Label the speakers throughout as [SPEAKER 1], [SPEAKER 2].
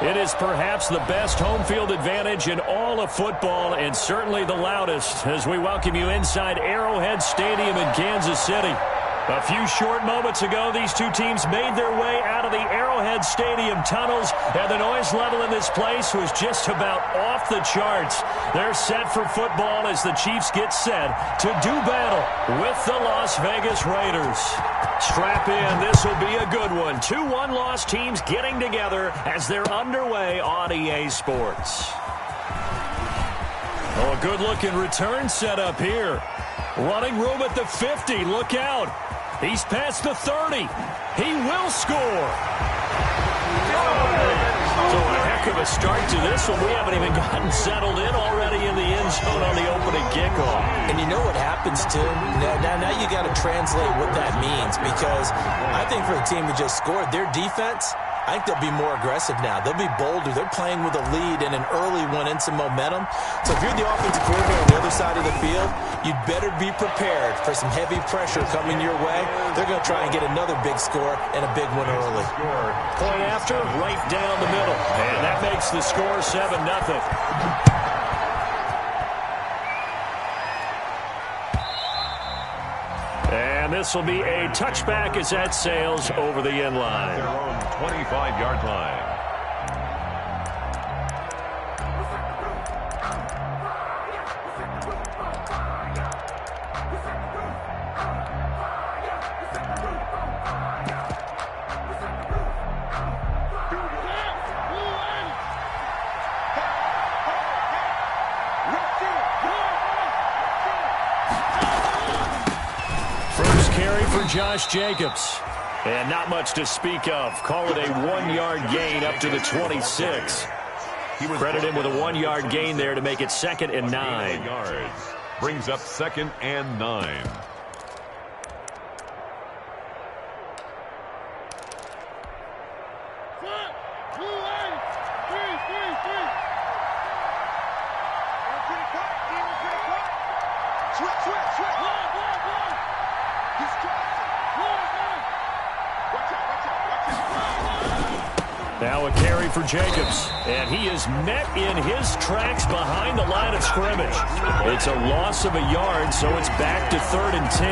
[SPEAKER 1] It is perhaps the best home field advantage in all of football and certainly the loudest as we welcome you inside Arrowhead Stadium in Kansas City. A few short moments ago, these two teams made their way out of the Arrowhead Stadium tunnels, and the noise level in this place was just about off the charts. They're set for football as the Chiefs get set to do battle with the Las Vegas Raiders. Strap in, this will be a good one. Two one-loss teams getting together as they're underway on EA Sports. Oh, a good-looking return set up here. Running room at the 50, look out. He's past the 30. He will score. So a heck of a start to this one. We haven't even gotten settled in already in the end zone on the opening kickoff.
[SPEAKER 2] And you know what happens, too? Now you got to translate what that means, because I think for the team that just scored, their defense, I think they'll be more aggressive now. They'll be bolder. They're playing with a lead and an early one and some momentum. So if you're the offensive coordinator on the other side of the field, you'd better be prepared for some heavy pressure coming your way. They're going to try and get another big score and a big one early.
[SPEAKER 1] Point after, right down the middle. And that makes the score 7-0. And this will be a touchback as that sails over the end line.
[SPEAKER 3] Their own 25-yard line.
[SPEAKER 1] Josh Jacobs. And not much to speak of. Call it a 1-yard gain up to the 26. Credit him with a 1-yard gain there to make it 2nd and 9.
[SPEAKER 3] Yards. Brings up 2nd and 9.
[SPEAKER 1] Now a carry for Jacobs, and he is met in his tracks behind the line of scrimmage. It's a loss of a yard, so it's back to 3rd and 10.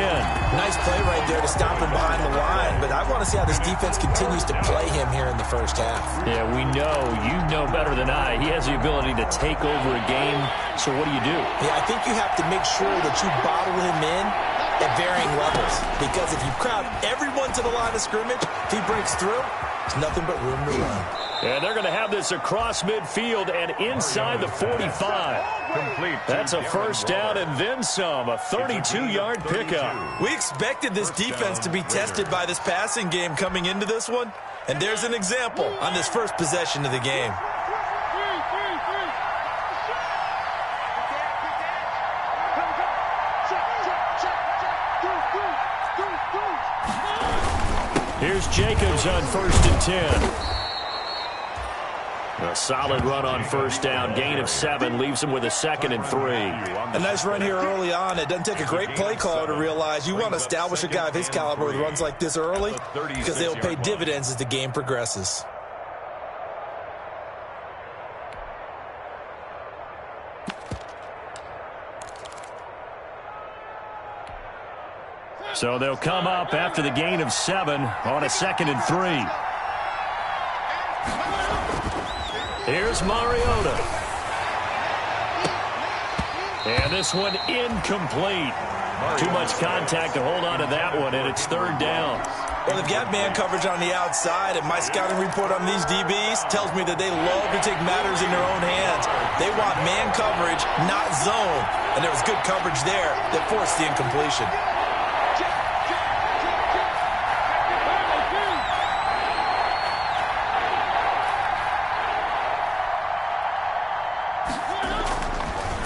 [SPEAKER 2] Nice play right there to stop him behind the line, but I want to see how this defense continues to play him here in the first half.
[SPEAKER 1] Yeah, we know. You know better than I. He has the ability to take over a game, so what do you do?
[SPEAKER 2] Yeah, I think you have to make sure that you bottle him in at varying levels, because if you crowd everyone to the line of scrimmage, if he breaks through, there's nothing but room to run.
[SPEAKER 1] And they're going to have this across midfield and inside the 45.
[SPEAKER 3] Complete.
[SPEAKER 1] That's a first down and then some, a 32-yard pickup.
[SPEAKER 2] We expected this defense to be tested by this passing game coming into this one, and there's an example on this first possession of the game.
[SPEAKER 1] Here's Jacobs on 1st and 10. A solid run on first down. Gain of 7 leaves him with a 2nd and 3.
[SPEAKER 2] A nice run here early on. It doesn't take a great play caller to realize you want to establish a guy of his caliber with runs like this early, because they'll pay dividends as the game progresses.
[SPEAKER 1] So they'll come up after the gain of 7 on a 2nd and 3. Here's Mariota. And this one incomplete. Too much contact to hold on to that one, and it's 3rd down.
[SPEAKER 2] Well, they've got man coverage on the outside, and my scouting report on these DBs tells me that they love to take matters in their own hands. They want man coverage, not zone. And there was good coverage there that forced the incompletion.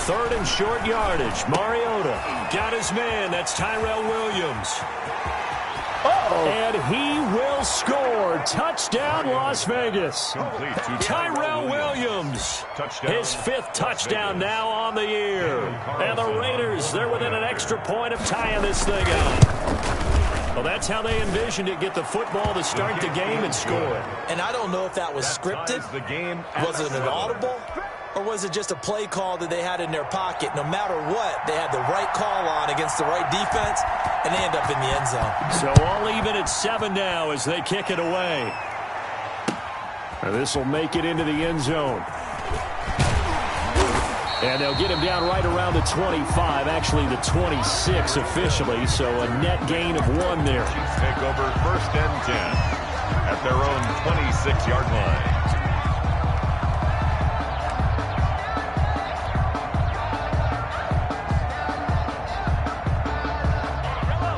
[SPEAKER 1] Third and short yardage. Mariota got his man. That's Tyrell Williams. And he will score. Touchdown, Las Vegas. Tyrell Williams. His 5th touchdown now on the year. And the Raiders, they're within an extra point of tying this thing up. Well, that's how they envisioned it, get the football to start the game and score it.
[SPEAKER 2] And I don't know if that was scripted. Was it an audible? Or was it just a play call that they had in their pocket? No matter what, they had the right call on against the right defense, and they end up in the end zone.
[SPEAKER 1] So all even at 7 now as they kick it away. And this will make it into the end zone. And they'll get him down right around the 25, actually the 26 officially, so a net gain of 1 there.
[SPEAKER 3] Chiefs take over 1st and 10 at their own 26-yard line.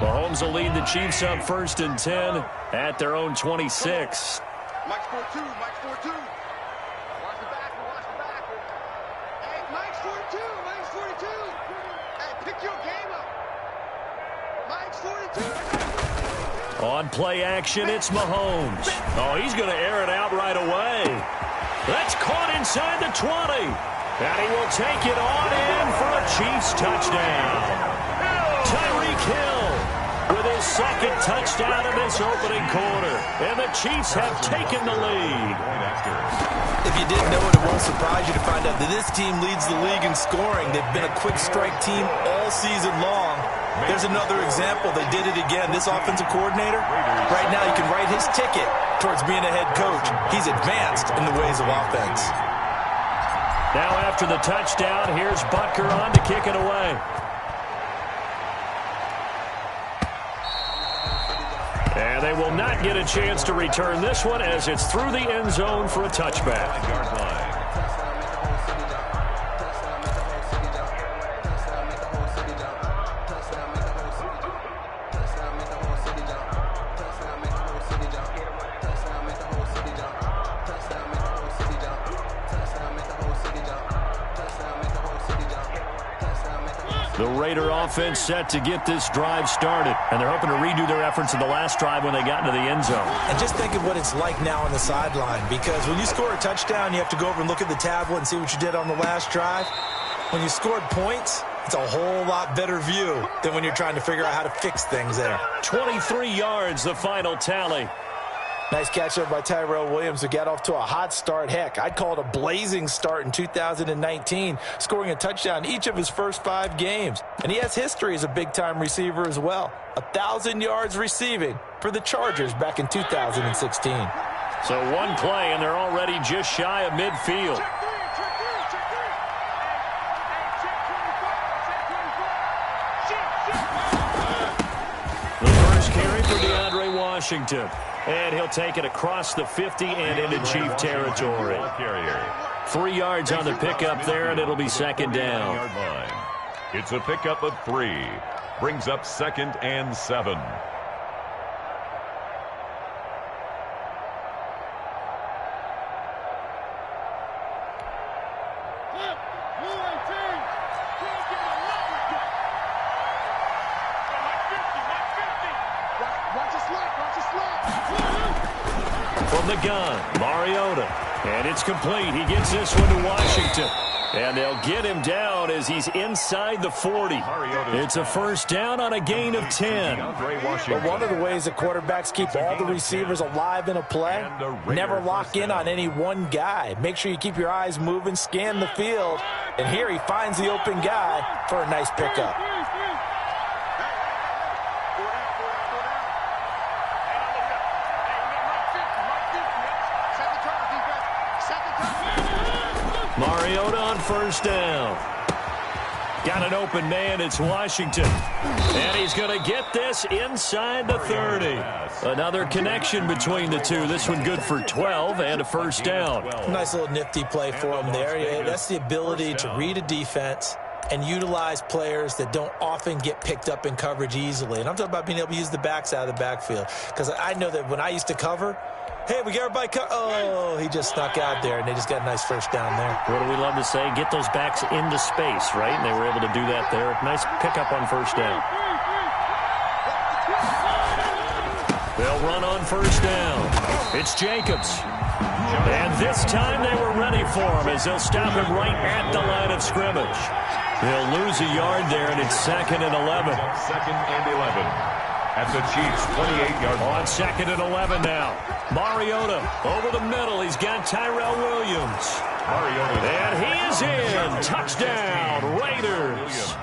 [SPEAKER 1] Mahomes will lead the Chiefs up 1st and 10 at their own 26.
[SPEAKER 4] Mike's 4-2, Mike's 4-2. Watch the back, watch the back. Hey, Mike's 42, Mike's 42. Hey, pick your game up. Mike's 42.
[SPEAKER 1] On play action, it's Mahomes. Oh, he's going to air it out right away. That's caught inside the 20. And he will take it on in for a Chiefs touchdown. Tyreek Hill with his 2nd touchdown of this opening quarter. And the Chiefs have taken the lead.
[SPEAKER 2] If you didn't know it, it won't surprise you to find out that this team leads the league in scoring. They've been a quick strike team all season long. There's another example. They did it again. This offensive coordinator, right now you can write his ticket towards being a head coach. He's advanced in the ways of offense.
[SPEAKER 1] Now after the touchdown, here's Butker on to kick it away. And they will not get a chance to return this one as it's through the end zone for a touchback. The Raider offense set to get this drive started. And they're hoping to redo their efforts in the last drive when they got into the end zone.
[SPEAKER 2] And just think of what it's like now on the sideline. Because when you score a touchdown, you have to go over and look at the tablet and see what you did on the last drive. When you scored points, it's a whole lot better view than when you're trying to figure out how to fix things there.
[SPEAKER 1] 23 yards, the final tally.
[SPEAKER 2] Nice catch up by Tyrell Williams, who got off to a hot start. Heck, I'd call it a blazing start in 2019, scoring a touchdown each of his first 5 games. And he has history as a big-time receiver as well. 1,000 yards receiving for the Chargers back in 2016.
[SPEAKER 1] So one play, and they're already just shy of midfield. The first carry for DeAndre Washington. And he'll take it across the 50 and into Chief territory. 3 yards on the pickup there, and it'll be 2nd down.
[SPEAKER 3] It's a pickup of 3. Brings up 2nd and 7.
[SPEAKER 1] From the gun, Mariota. And it's complete. He gets this one to Washington. And they'll get him down as he's inside the 40. It's a first down on a gain of 10.
[SPEAKER 2] But one of the ways that quarterbacks keep all the receivers alive in a play, never lock in on any one guy. Make sure you keep your eyes moving, scan the field. And here he finds the open guy for a nice pickup.
[SPEAKER 1] Mariota on first down. Got an open man. It's Washington. And he's going to get this inside the 30. Another connection between the two. This one good for 12 and a first down.
[SPEAKER 2] Nice little nifty play for him there. That's the ability to read a defense and utilize players that don't often get picked up in coverage easily. And I'm talking about being able to use the backs out of the backfield. Because I know that when I used to cover, hey, we got everybody oh, he just snuck out there, and they just got a nice first down there.
[SPEAKER 1] What do we love to say? Get those backs into space, right? And they were able to do that there. Nice pickup on first down. They'll run on first down. It's Jacobs. And this time they were ready for him as they'll stop him right at the line of scrimmage. They'll lose a yard there, and it's 2nd and 11.
[SPEAKER 3] 2nd and 11. at the Chiefs' 28-yard line.
[SPEAKER 1] On 2nd and 11 now. Mariota over the middle. He's got Tyrell Williams. And he is in. Touchdown, Raiders.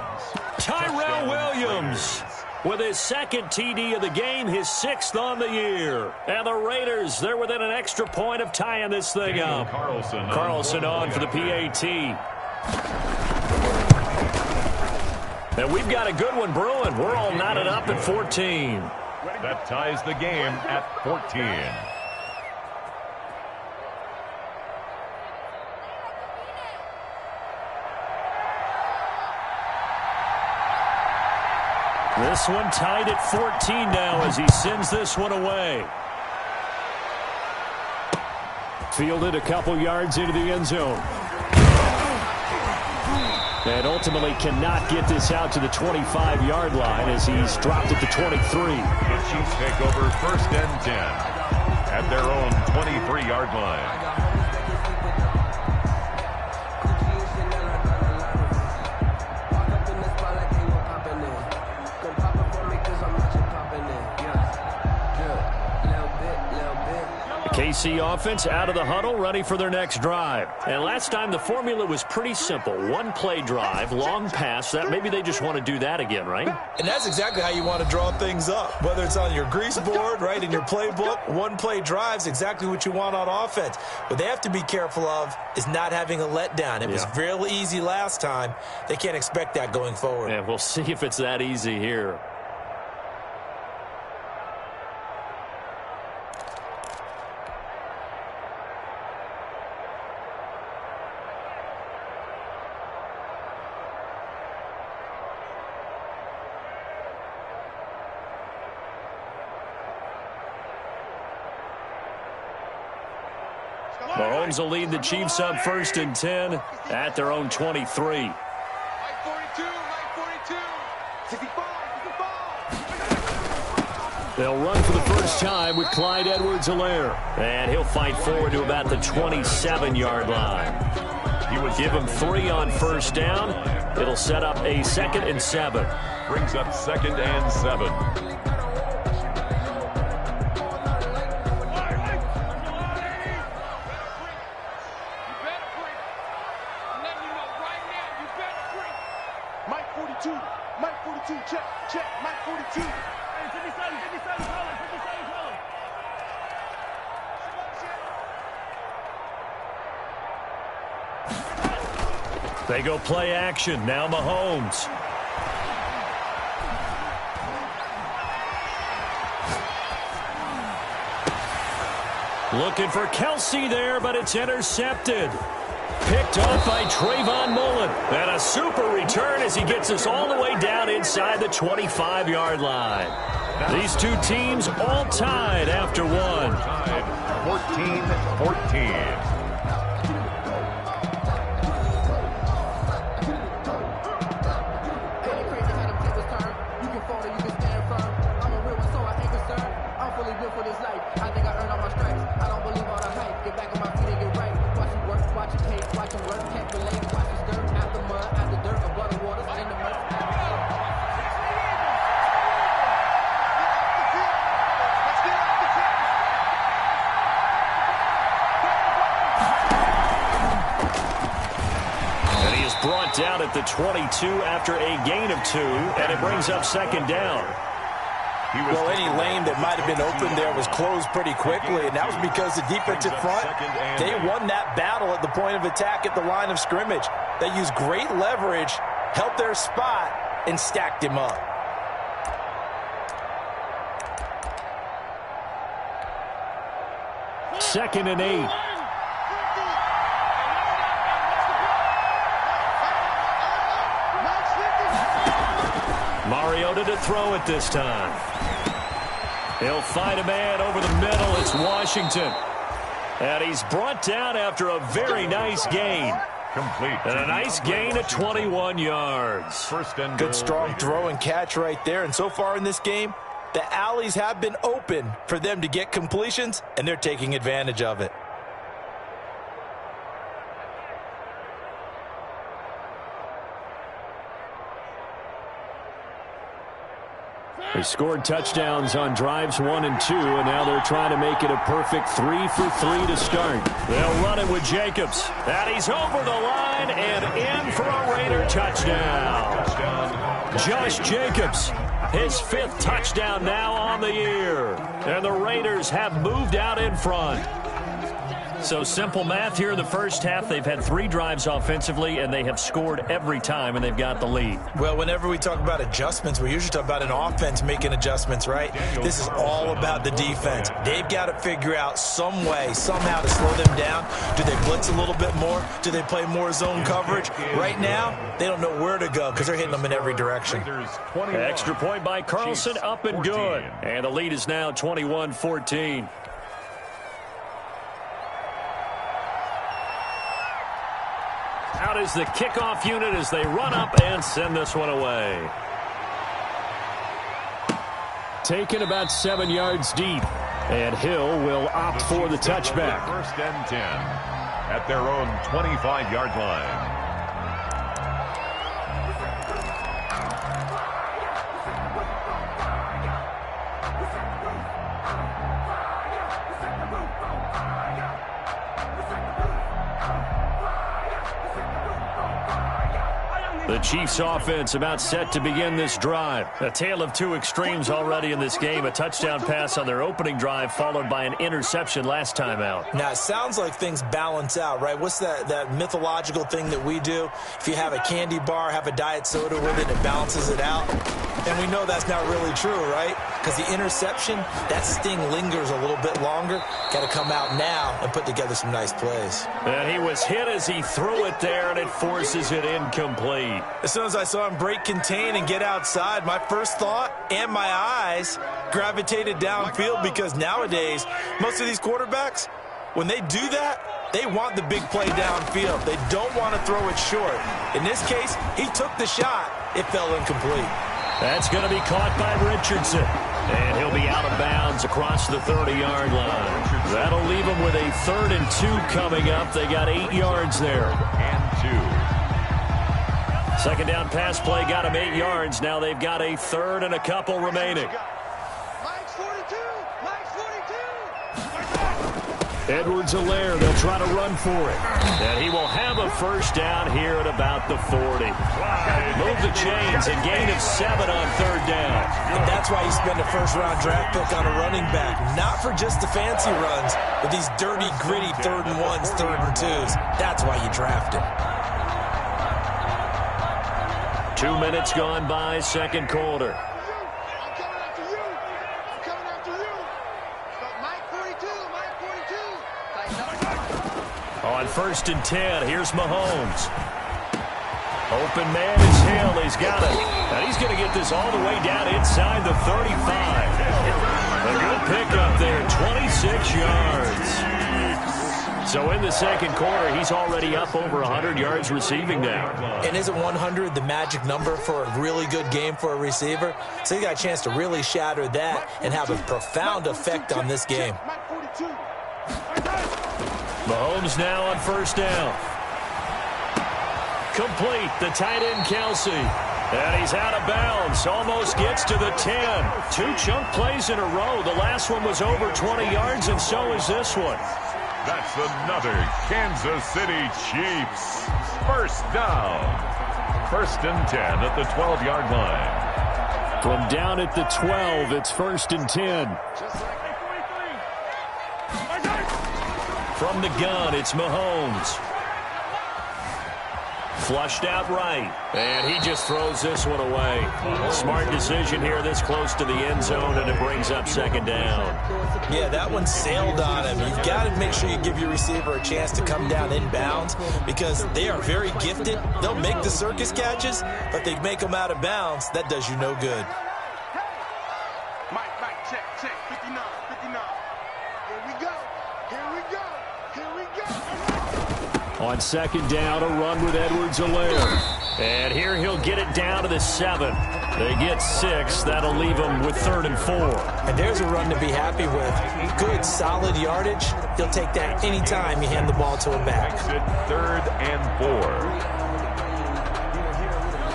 [SPEAKER 1] Tyrell Williams with his 2nd TD of the game, his 6th on the year. And the Raiders, they're within an extra point of tying this thing up. Carlson on for the PAT. And we've got a good one brewing. We're all knotted up at 14.
[SPEAKER 3] That ties the game at 14.
[SPEAKER 1] This one tied at 14 now as he sends this one away. Fielded a couple yards into the end zone. And ultimately cannot get this out to the 25-yard line as he's dropped at the 23.
[SPEAKER 3] The Chiefs take over 1st and 10 at their own 23-yard line.
[SPEAKER 1] KC offense out of the huddle, ready for their next drive. And last time the formula was pretty simple. 1-play drive, long pass. That maybe they just want to do that again, right?
[SPEAKER 2] And that's exactly how you want to draw things up. Whether it's on your grease board, right, in your playbook, 1-play drive's exactly what you want on offense. What they have to be careful of is not having a letdown. It was real easy last time. They can't expect that going forward.
[SPEAKER 1] Yeah, we'll see if it's that easy here. Mahomes will lead the Chiefs up 1st and 10 at their own 23.
[SPEAKER 4] Mike 42, Mike 42. 65, 65.
[SPEAKER 1] They'll run for the first time with Clyde Edwards-Helaire. And he'll fight forward to about the 27-yard line. He would give him 3 on 1st down. It'll set up a 2nd and 7.
[SPEAKER 3] Brings up 2nd and 7.
[SPEAKER 4] Check, Mike 42.
[SPEAKER 1] They go play action. Now Mahomes. Looking for Kelsey there, but it's intercepted. Picked off by Trayvon Mullen. And a super return as he gets us all the way down inside the 25-yard line. These two teams all tied after one.
[SPEAKER 3] 14-14.
[SPEAKER 1] Down at the 22 after a gain of 2, and it brings up 2nd down.
[SPEAKER 2] Well, any lane that might have been open there was closed pretty quickly, and that was because the defensive front, they won that battle at the point of attack at the line of scrimmage. They used great leverage, helped their spot, and stacked him up.
[SPEAKER 1] Second and 8. Mariota to throw it this time. He'll find a man over the middle. It's Washington. And he's brought down after a very nice gain.
[SPEAKER 3] Complete.
[SPEAKER 1] And a nice gain of 21 yards.
[SPEAKER 3] First and
[SPEAKER 2] good strong throw and catch right there. And so far in this game, the alleys have been open for them to get completions, and they're taking advantage of it.
[SPEAKER 1] They scored touchdowns on drives 1 and 2, and now they're trying to make it a perfect 3 for 3 to start. They'll run it with Jacobs. And he's over the line and in for a Raider touchdown. Josh Jacobs, his 5th touchdown now on the year. And the Raiders have moved out in front. So simple math here in the first half. They've had 3 drives offensively, and they have scored every time, and they've got the lead.
[SPEAKER 2] Well, whenever we talk about adjustments, we usually talk about an offense making adjustments, right? This is all about the defense. They've got to figure out some way, somehow to slow them down. Do they blitz a little bit more? Do they play more zone coverage? Right now, they don't know where to go because they're hitting them in every direction.
[SPEAKER 1] Extra point by Carlson, up and good. And the lead is now 21-14. Out is the kickoff unit as they run up and send this one away. Taken about 7 yards deep. And Hill will opt for the touchback.
[SPEAKER 3] First and 10 at their own 25-yard line.
[SPEAKER 1] The Chiefs offense about set to begin this drive. A tale of 2 extremes already in this game. A touchdown pass on their opening drive followed by an interception last time out.
[SPEAKER 2] Now, it sounds like things balance out, right? What's that mythological thing that we do? If you have a candy bar, have a diet soda with it, it balances it out. And we know that's not really true, right? Because the interception, that sting lingers a little bit longer. Got to come out now and put together some nice plays.
[SPEAKER 1] And he was hit as he threw it there, and it forces it incomplete.
[SPEAKER 2] As soon as I saw him break contain and get outside, my first thought and my eyes gravitated downfield because nowadays, most of these quarterbacks, when they do that, they want the big play downfield. They don't want to throw it short. In this case, he took the shot. It fell incomplete.
[SPEAKER 1] That's going to be caught by Richardson. And he'll be out of bounds across the 30-yard line. That'll leave them with a 3rd and 2 coming up. They got 8 yards there.
[SPEAKER 3] And 2.
[SPEAKER 1] Second down pass play got them 8 yards. Now they've got a 3rd and a couple remaining.
[SPEAKER 4] Mike's 42. Mike's 42.
[SPEAKER 1] Edwards-Helaire, they'll try to run for it. And he will have a first down here at about the 40. Move the chains and gain of 7 on 3rd down.
[SPEAKER 2] And that's why you spend a first-round draft pick on a running back. Not for just the fancy runs, but these dirty, gritty 3rd and 1s, 3rd and 2s. That's why you draft him.
[SPEAKER 1] 2 minutes gone by, second quarter.
[SPEAKER 4] I'm coming after you. I'm coming after you. Mike 42. Mike 42.
[SPEAKER 1] On 1st and 10, here's Mahomes. Open man is Hill. He's got it. And he's going to get this all the way down inside the 35. A good pickup there, 26 yards. So in the second quarter, he's already up over 100 yards receiving now.
[SPEAKER 2] And isn't 100 the magic number for a really good game for a receiver? So you got a chance to really shatter that and have a profound effect on this game.
[SPEAKER 1] Mahomes now on 1st down. Complete, the tight end Kelsey. And he's out of bounds, almost gets to the 10. 2 chunk plays in a row. The last one was over 20 yards, and so is this one.
[SPEAKER 3] That's another Kansas City Chiefs. First down. 1st and 10 at the 12-yard line.
[SPEAKER 1] From down at the 12, it's 1st and 10. From the gun, it's Mahomes. Flushed out right. And he just throws this one away. Smart decision here this close to the end zone, and it brings up 2nd down.
[SPEAKER 2] Yeah, that one sailed on him. You've got to make sure you give your receiver a chance to come down inbounds because they are very gifted. They'll make the circus catches, but they make them out of bounds. That does you no good.
[SPEAKER 4] Mike, check, 59. Here we go.
[SPEAKER 1] On 2nd down, a run with Edwards-Helaire. And here he'll get it down to the 7. They get 6. That'll leave them with 3rd and 4.
[SPEAKER 2] And there's a run to be happy with. Good, solid yardage. He'll take that anytime you hand the ball to him back.
[SPEAKER 3] 3rd and 4.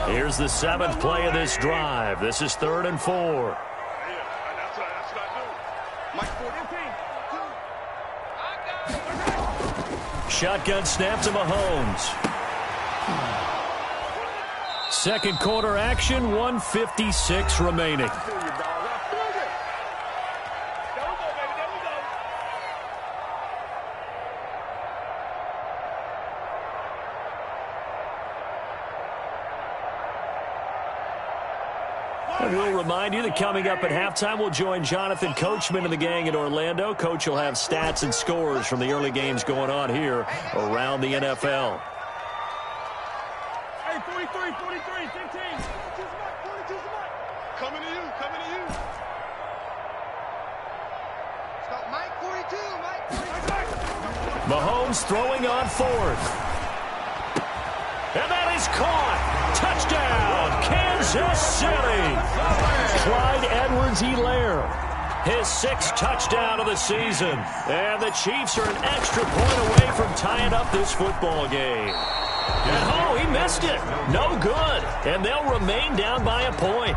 [SPEAKER 1] Here's the 7th play of this drive. This is 3rd and 4. Shotgun snap to Mahomes. Second quarter action, 1:56 remaining. And we'll remind you that coming up at halftime, we'll join Jonathan Coachman and the gang in Orlando. Coach will have stats and scores from the early games going on here around the NFL.
[SPEAKER 4] Hey, 43, 43, 15. Coming to you, coming to you. Stop Mike 42, Mike 42.
[SPEAKER 1] Mahomes throwing on 4th. And that is caught. Touchdown, Kansas City. Clyde Edwards-Helaire, his 6th touchdown of the season. And the Chiefs are an extra point away from tying up this football game. And oh, he missed it. No good. And they'll remain down by a point.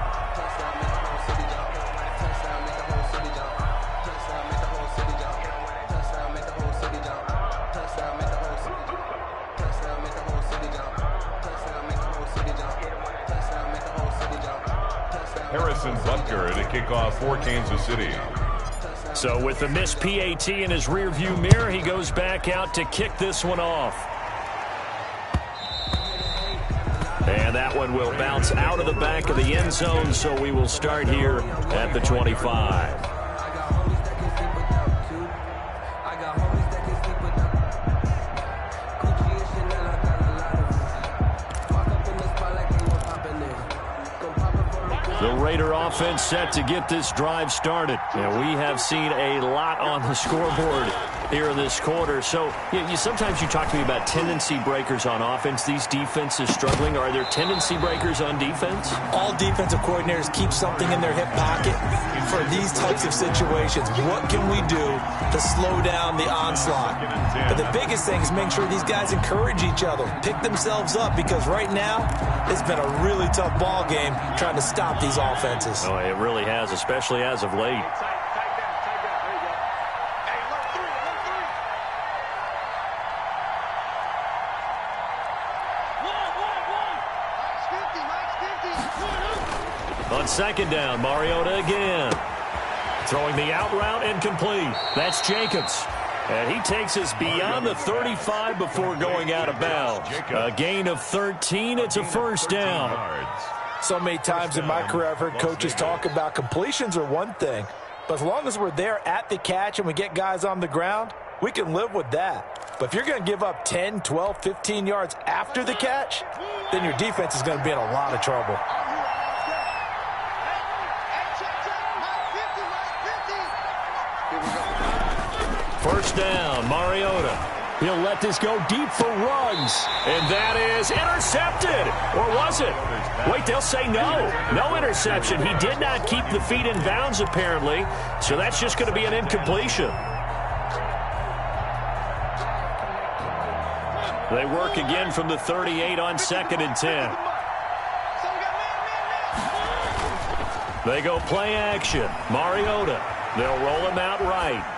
[SPEAKER 3] Harrison Butker to kick off for Kansas City.
[SPEAKER 1] So with the missed PAT in his rearview mirror, he goes back out to kick this one off. And that one will bounce out of the back of the end zone, so we will start here at the 25. The Raider offense set to get this drive started. And we have seen a lot on the scoreboard here in this quarter. So sometimes you talk to me about tendency breakers on offense. These defenses struggling. Are there tendency breakers on defense?
[SPEAKER 2] All defensive coordinators keep something in their hip pocket for these types of situations. What can we do to slow down the onslaught? But the biggest thing is make sure these guys encourage each other, pick themselves up, because right now it's been a really tough ball game trying to stop these offenses.
[SPEAKER 1] Oh, it really has, especially as of late. On second down, Mariota again. Throwing the out route incomplete. That's Jacobs. And he takes us beyond the 35 before going out of bounds. A gain of 13. It's a first down.
[SPEAKER 2] So many times in my career I've heard coaches talk about completions are one thing. But as long as we're there at the catch and we get guys on the ground, we can live with that. But if you're going to give up 10, 12, 15 yards after the catch, then your defense is going to be in a lot of trouble.
[SPEAKER 1] First down, Mariota. He'll let this go deep for Ruggs. And that is intercepted. Or was it? Wait, they'll say no. No interception. He did not keep the feet in bounds, apparently. So that's just going to be an incompletion. They work again from the 38 on 2nd and 10. They go play action. Mariota. They'll roll him out right.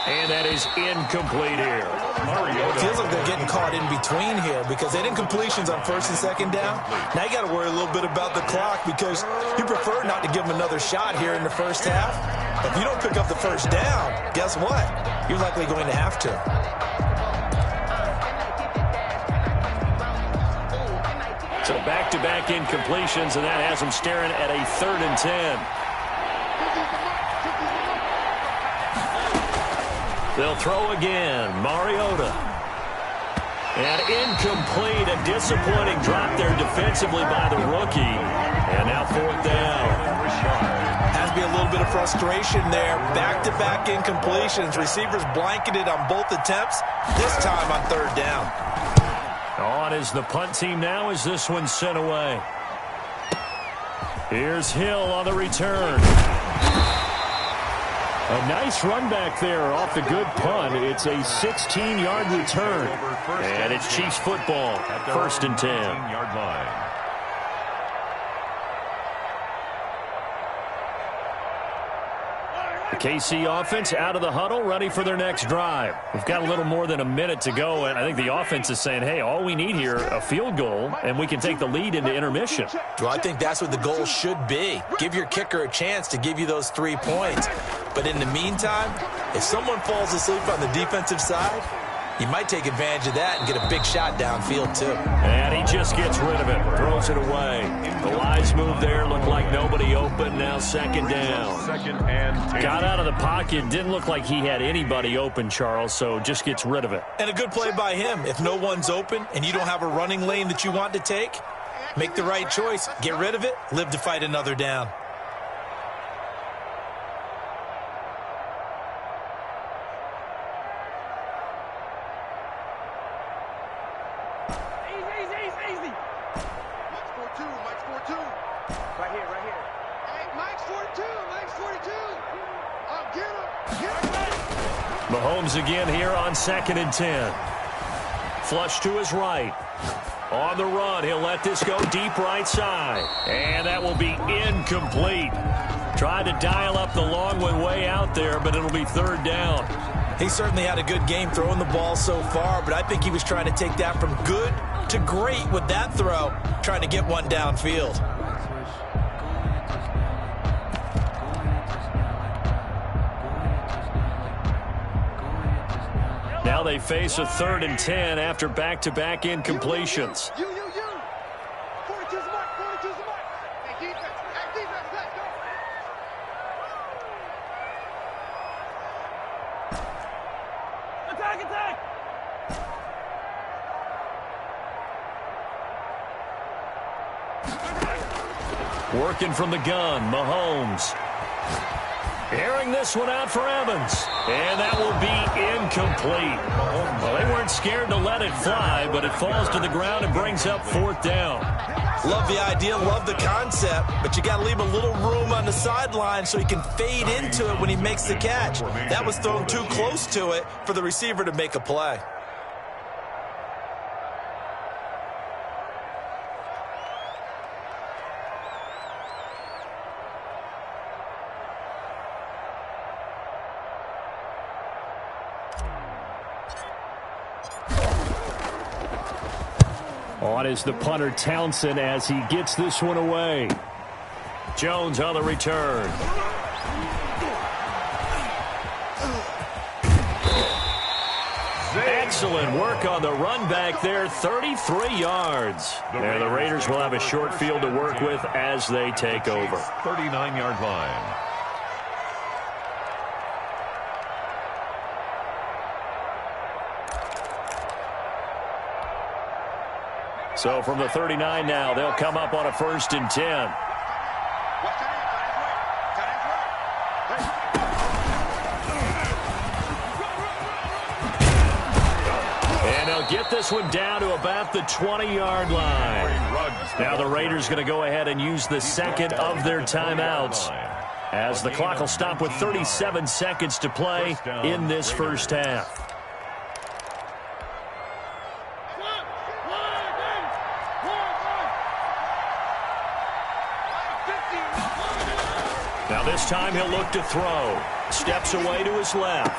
[SPEAKER 1] And that is incomplete here.
[SPEAKER 2] It feels like they're getting caught in between here because they didn't completions on 1st and 2nd down. Now you got to worry a little bit about the clock because you prefer not to give them another shot here in the first half. If you don't pick up the first down, guess what? You're likely going to have to.
[SPEAKER 1] So back-to-back incompletions, and that has them staring at a 3rd and 10. They'll throw again. Mariota. And incomplete. A disappointing drop there defensively by the rookie. And now 4th down.
[SPEAKER 2] Has to be a little bit of frustration there. Back-to-back incompletions. Receivers blanketed on both attempts. This time on 3rd down.
[SPEAKER 1] On is the punt team now as this one's sent away. Here's Hill on the return. A nice run back there off the good punt. It's a 16-yard return. And it's Chiefs football, 1st and 10. The KC offense out of the huddle, ready for their next drive. We've got a little more than a minute to go, and I think the offense is saying, hey, all we need here, a field goal, and we can take the lead into intermission.
[SPEAKER 2] Well, I think that's what the goal should be. Give your kicker a chance to give you those 3 points. But in the meantime, if someone falls asleep on the defensive side, you might take advantage of that and get a big shot downfield, too.
[SPEAKER 1] And he just gets rid of it, throws it away. The wise move there, looked like nobody open, now second down. Got out of the pocket, didn't look like he had anybody open, Charles, so just gets rid of it.
[SPEAKER 2] And a good play by him. If no one's open and you don't have a running lane that you want to take, make the right choice. Get rid of it, live to fight another down.
[SPEAKER 1] Mahomes again here on 2nd and 10. Flush to his right. On the run, he'll let this go deep right side. And that will be incomplete. Tried to dial up the long one way out there, but it'll be 3rd down.
[SPEAKER 2] He certainly had a good game throwing the ball so far, but I think he was trying to take that from good to great with that throw, trying to get one downfield.
[SPEAKER 1] Now they face a 3rd and 10 after back-to-back incompletions.
[SPEAKER 4] You. 42's the mark, 42's the mark. Hey, defense, let's go. Attack.
[SPEAKER 1] Working from the gun, Mahomes. Airing this one out for Evans. And that will be incomplete. Well, they weren't scared to let it fly, but it falls to the ground and brings up 4th down.
[SPEAKER 2] Love the idea, love the concept, but you got to leave a little room on the sideline so he can fade into it when he makes the catch. That was thrown too close to it for the receiver to make a play.
[SPEAKER 1] On is the punter Townsend as he gets this one away. Jones on the return. Excellent work on the run back there, 33 yards. And the Raiders will have a short field to work with as they take over.
[SPEAKER 3] 39-yard line.
[SPEAKER 1] So from the 39 now, they'll come up on a 1st and 10. And they'll get this one down to about the 20-yard line. Now the Raiders going to go ahead and use the second of their timeouts, as the clock will stop with 37 seconds to play in this first half. Now this time he'll look to throw. Steps away to his left.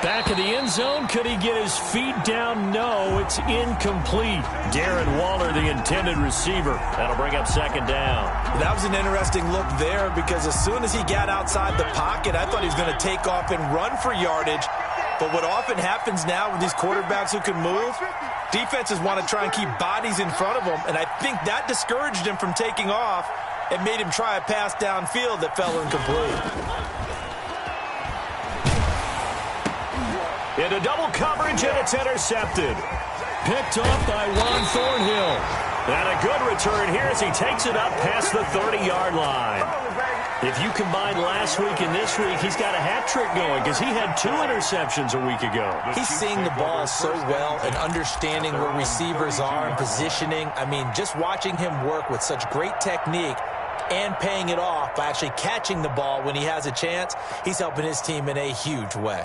[SPEAKER 1] Back of the end zone. Could he get his feet down? No, it's incomplete. Darren Waller, the intended receiver. That'll bring up 2nd down.
[SPEAKER 2] That was an interesting look there, because as soon as he got outside the pocket, I thought he was going to take off and run for yardage. But what often happens now with these quarterbacks who can move, defenses want to try and keep bodies in front of them, and I think that discouraged him from taking off and made him try a pass downfield that fell incomplete.
[SPEAKER 1] Into double coverage, and it's intercepted. Picked off by Juan Thornhill. And a good return here as he takes it up past the 30-yard line. If you combine last week and this week, he's got a hat trick going, because he had 2 interceptions a week ago.
[SPEAKER 2] He's seeing the ball so well and understanding where receivers are and positioning. I mean, just watching him work with such great technique and paying it off by actually catching the ball when he has a chance, he's helping his team in a huge way.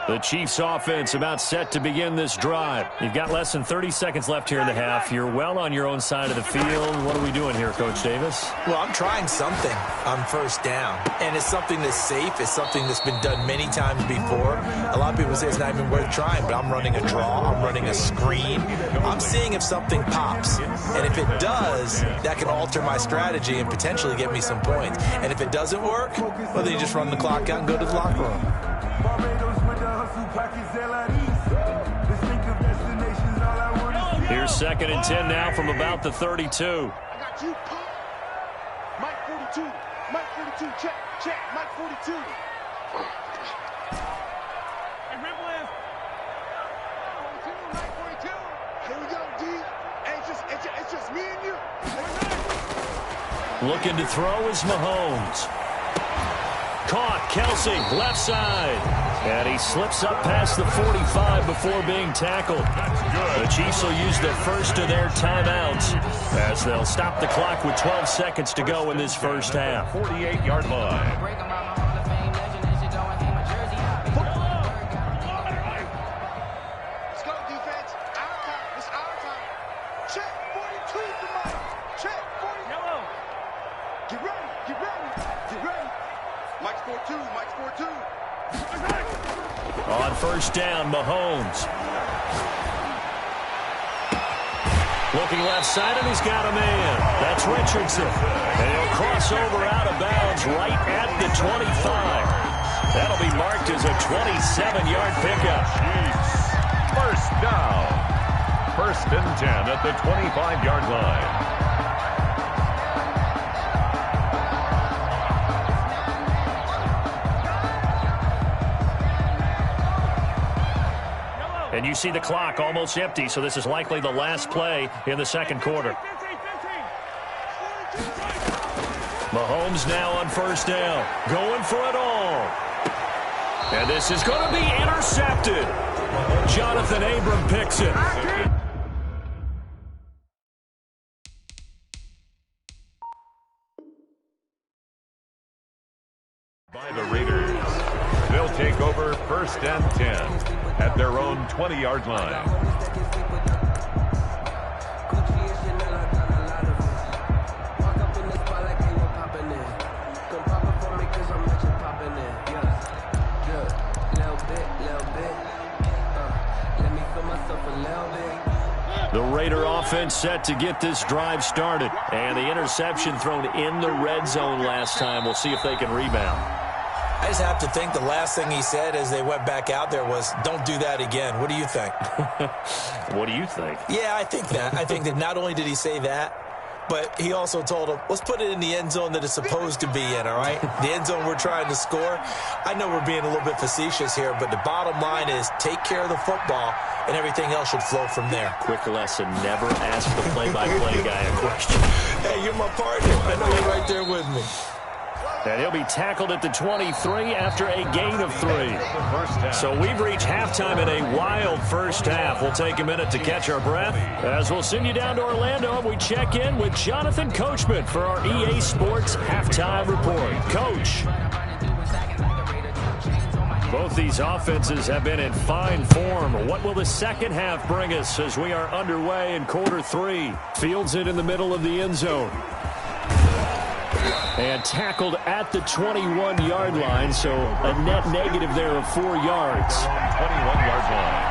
[SPEAKER 1] The Chiefs offense about set to begin this drive. You've got less than 30 seconds left here in the half. You're well on your own side of the field. What are we doing here, Coach Davis?
[SPEAKER 2] Well, I'm trying something on first down, and it's something that's safe. It's something that's been done many times before. A lot of people say it's not even worth trying, but I'm running a draw. I'm running a screen. I'm seeing if something pops, and if it does, that can alter my strategy and potentially get me some points. And if it doesn't work, well, then you just run the clock out and go to the locker room.
[SPEAKER 1] Here's 2nd and 10 now from about the 32.
[SPEAKER 4] I got you, Pop. Mike 42. Mike 42. Check, check. Mike 42. Hey, Ripple is. 42, Mike 42. Here we go, D. Hey, it's just me and you.
[SPEAKER 1] Looking to throw is Mahomes. Caught, Kelsey, left side. And he slips up past the 45 before being tackled. The Chiefs will use the first of their timeouts as they'll stop the clock with 12 seconds to go in this first half.
[SPEAKER 3] 48-yard line.
[SPEAKER 4] Let's go, defense. Our time. It's our time. Check 42 for Mike. Check 40. Yellow. Get ready. Get ready. Get ready. Mike's 4-2. Mike's 4-2.
[SPEAKER 1] On first down, Mahomes. Looking left side, and he's got a man. That's Richardson. And he'll cross over out of bounds right at the 25. That'll be marked as a 27-yard pickup.
[SPEAKER 3] First down. 1st and 10 at the 25-yard line.
[SPEAKER 1] And you see the clock almost empty, so this is likely the last play in the second quarter. Mahomes now on first down, going for it all. And this is going to be intercepted. Jonathan Abram picks it.
[SPEAKER 3] By the Raiders. They'll take over 1st and 10 at their own 20-yard line.
[SPEAKER 1] The Raider offense set to get this drive started. And the interception thrown in the red zone last time. We'll see if they can rebound.
[SPEAKER 2] I just have to think the last thing he said as they went back out there was, don't do that again. What do you think?
[SPEAKER 1] What do you think?
[SPEAKER 2] Yeah, I think that. I think that not only did he say that, but he also told him, let's put it in the end zone that it's supposed to be in, all right? The end zone we're trying to score. I know we're being a little bit facetious here, but the bottom line is take care of the football, and everything else should flow from there.
[SPEAKER 1] Quick lesson, never ask the play-by-play guy a question.
[SPEAKER 2] Hey, you're my partner. I know you're right there with me.
[SPEAKER 1] And he'll be tackled at the 23 after a gain of 3. So we've reached halftime in a wild first half. We'll take a minute to catch our breath as we'll send you down to Orlando and we check in with Jonathan Coachman for our EA Sports Halftime Report. Coach. Both these offenses have been in fine form. What will the second half bring us as we are underway in quarter 3? Fields it in the middle of the end zone. And tackled at the 21-yard line, so a net negative there of 4 yards.
[SPEAKER 3] 21-yard line.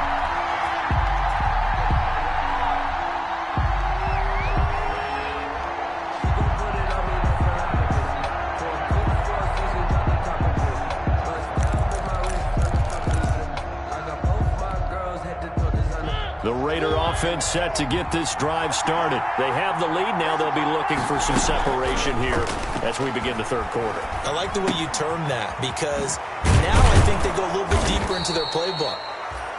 [SPEAKER 1] The Raider offense set to get this drive started. They have the lead now. They'll be looking for some separation here as we begin the third quarter.
[SPEAKER 2] I like the way you term that because now I think they go a little bit deeper into their playbook.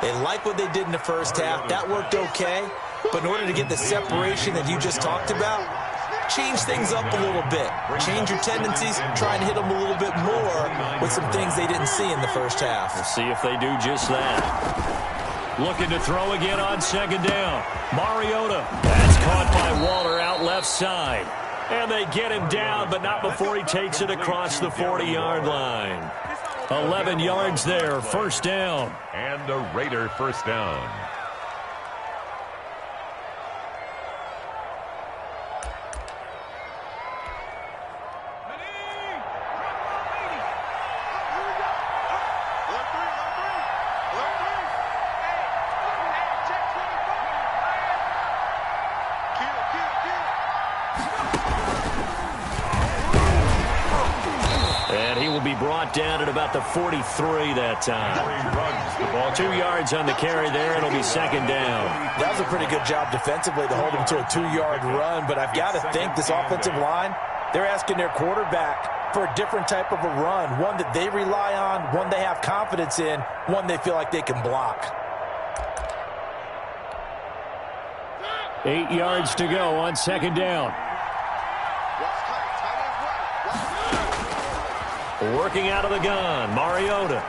[SPEAKER 2] They like what they did in the first half. That worked okay. But in order to get the separation that you just talked about, change things up a little bit. Change your tendencies. Try and hit them a little bit more with some things they didn't see in the first half.
[SPEAKER 1] We'll see if they do just that. Looking to throw again on second down. Mariota. That's caught by Waller out left side. And they get him down, but not before he takes it across the 40-yard line. 11 yards there, first down.
[SPEAKER 3] And a Raider first down.
[SPEAKER 1] Brought down at about the 43 that time. 2 yards on the carry there. It'll be second down.
[SPEAKER 2] That was a pretty good job defensively to hold him to a 2-yard run, but I've got to think this offensive line, they're asking their quarterback for a different type of a run, one that they rely on, one they have confidence in, one they feel like they can block.
[SPEAKER 1] 8 yards to go on second down. Working out of the gun, Mariota.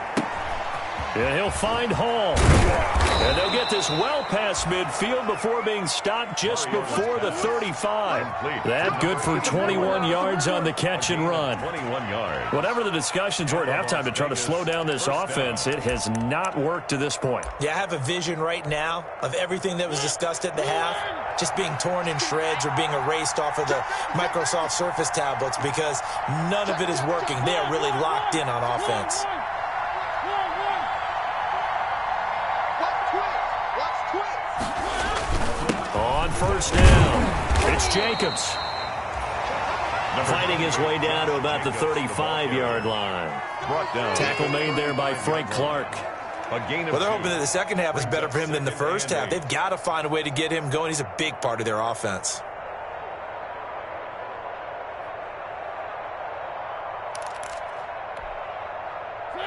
[SPEAKER 1] And he'll find Hall. And they'll get this well past midfield before being stopped just before the 35. That good for 21 yards on the catch and run.
[SPEAKER 3] 21 yards.
[SPEAKER 1] Whatever the discussions were at halftime to try to slow down this offense, it has not worked to this point.
[SPEAKER 2] Yeah, I have a vision right now of everything that was discussed at the half just being torn in shreds or being erased off of the Microsoft Surface tablets because none of it is working. They are really locked in on offense.
[SPEAKER 1] On first down, it's Jacobs. Fighting his way down to about the 35-yard line. Tackle made there by Frank Clark.
[SPEAKER 2] Well, they're hoping that the second half is better for him than the first half. They've got to find a way to get him going. He's a big part of their offense.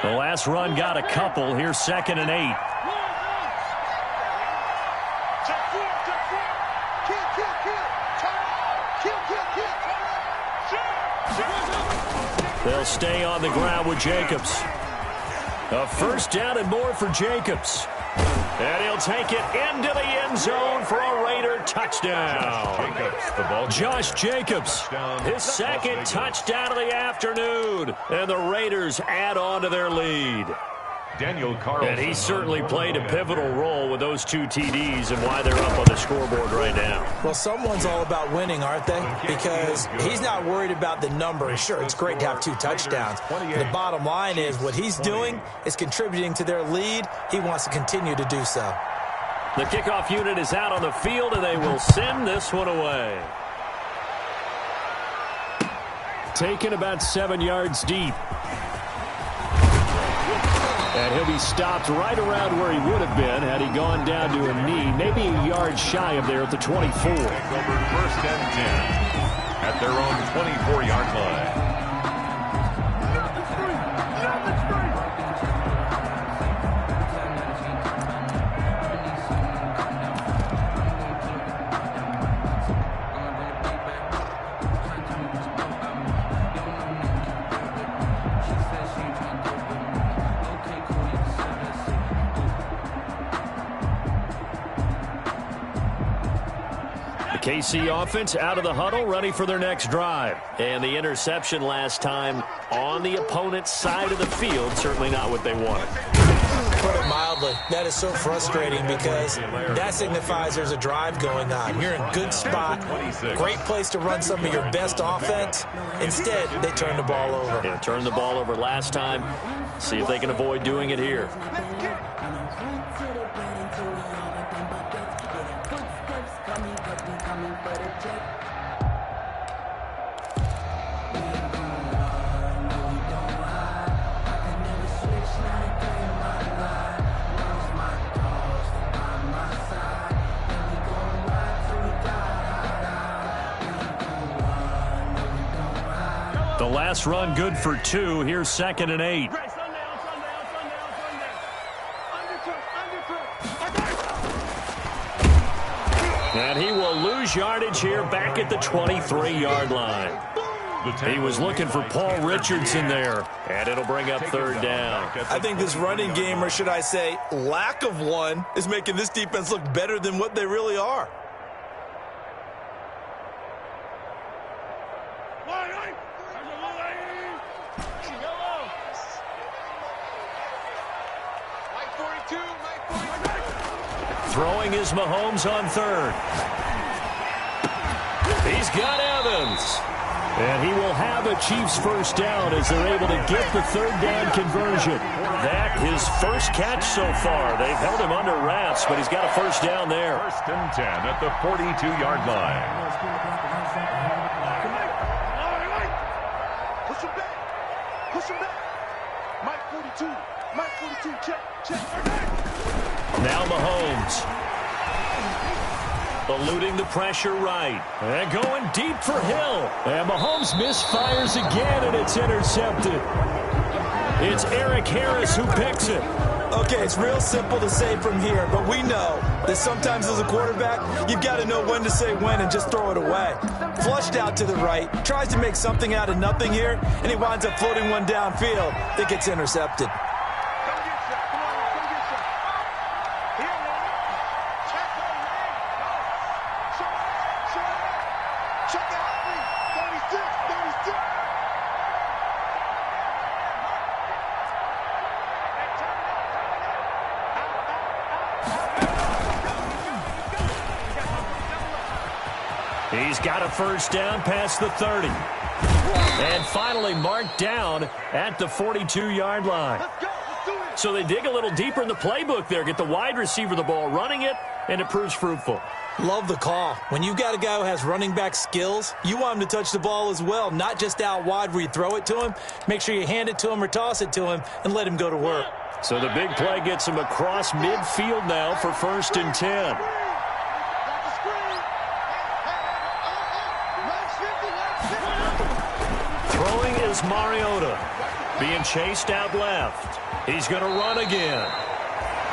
[SPEAKER 1] The last run got a couple. Here's second and 8. They'll stay on the ground with Jacobs. A first down and more for Jacobs. And he'll take it into the end zone for a Raider touchdown. Josh Jacobs, his second touchdown of the afternoon. And the Raiders add on to their lead. And he certainly played a pivotal role with those 2 TDs and why they're up on the scoreboard right now.
[SPEAKER 2] Well, someone's all about winning, aren't they? Because he's not worried about the number. Sure, it's great to have 2 touchdowns. The bottom line is what he's doing is contributing to their lead. He wants to continue to do so.
[SPEAKER 1] The kickoff unit is out on the field, and they will send this one away. Taken about 7 yards deep. And he'll be stopped right around where he would have been had he gone down to a knee, maybe a yard shy of there at the 24.
[SPEAKER 3] First and 10 at their own 24-yard line.
[SPEAKER 1] KC offense out of the huddle, ready for their next drive. And the interception last time on the opponent's side of the field, certainly not what they wanted.
[SPEAKER 2] Put it mildly, that is so frustrating because that signifies there's a drive going on. You're in a good spot, great place to run some of your best offense. Instead, they turn the ball over.
[SPEAKER 1] Yeah, turned the ball over last time. See if they can avoid doing it here. The last run good for 2. Here's second and 8. And he will lose yardage here back at the 23-yard line. He was looking for Paul Richardson there, and it'll bring up third down.
[SPEAKER 2] I think this running game, or should I say lack of one, is making this defense look better than what they really are.
[SPEAKER 4] 42, Mike 42.
[SPEAKER 1] Throwing is Mahomes on third. He's got Evans. And he will have a Chiefs first down as they're able to get the third down conversion. That his first catch so far. They've held him under wraps, but he's got a first down there.
[SPEAKER 3] First and 10 at the 42-yard line.
[SPEAKER 4] Push him back. Push him back. Mike 42. Mike 42. Check.
[SPEAKER 1] Now Mahomes. Eluding the pressure right. And going deep for Hill. And Mahomes misfires again, and it's intercepted. It's Eric Harris who picks it.
[SPEAKER 2] Okay, it's real simple to say from here, but we know that sometimes as a quarterback, you've got to know when to say when and just throw it away. Flushed out to the right, tries to make something out of nothing here, and he winds up floating one downfield that gets intercepted.
[SPEAKER 1] He's got a first down past the 30. And finally marked down at the 42-yard line. So they dig a little deeper in the playbook there, get the wide receiver the ball, running it, and it proves fruitful.
[SPEAKER 2] Love the call. When you've got a guy who has running back skills, you want him to touch the ball as well, not just out wide where you throw it to him. Make sure you hand it to him or toss it to him and let him go to work.
[SPEAKER 1] So the big play gets him across midfield now for first and 10. Throwing is Mariota. Being chased out left. He's going to run again.